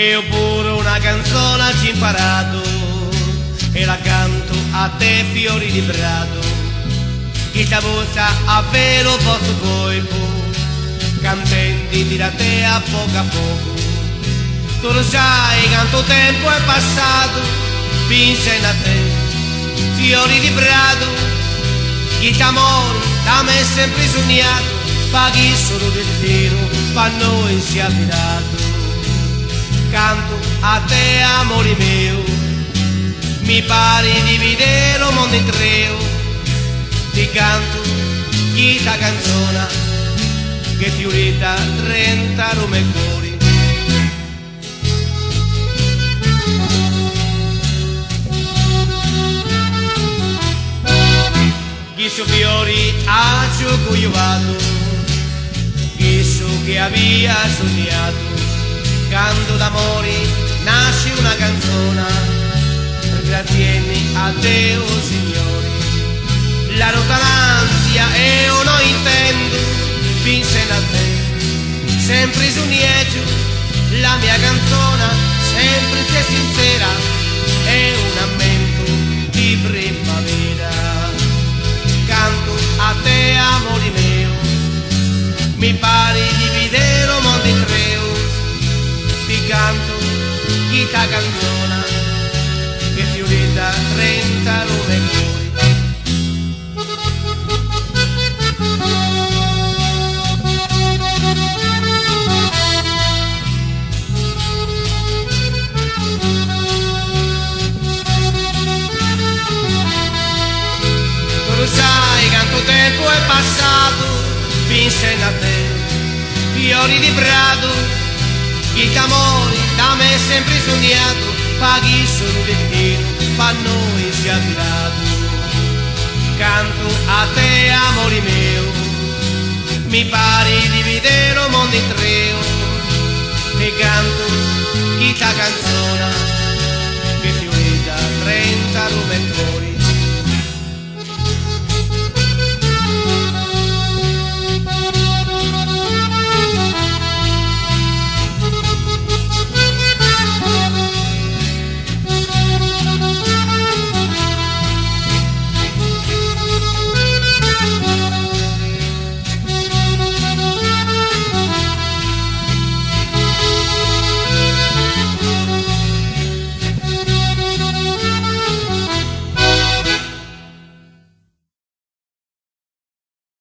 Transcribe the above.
io pure una canzone ci ho imparato e la canto a te fiori di prato, chi sta voce a velo vostro corpo, cantenti da te a poco. Tu lo sai quanto tempo è passato, vinse a te fiori di prato, chi t'amore da me sempre sognato, paghi solo del tiro, pa' noi si è tirato. Canto a te amore mio, mi pare di vedere lo mondo in treo, ti canto chi ta canzona che fiorita 30 Rome cuori. Chi so fiori a gioco io vado, chi so che aveva sognato, canto d'amore nasce una canzone, grazieni a te oh Signore, la lontananza io non intendo, vinse a te, sempre sogneggio, la mia canzone sempre sia sincera, è un ammento di primavera. Canto a te amore mio, mi pare di vedere lo mondo in treo, ti canto chi ta canzona che fiorita 30 Rome cuori. Tu sai quanto tempo è passato, vinse a te fiori di prato, chi t'amore da me sempre sognato, paghi solo del tiro, pa' noi si è tirato. Canto a te amore mio, mi pare di vedere lo mondo in treo, e canto chi ta canzona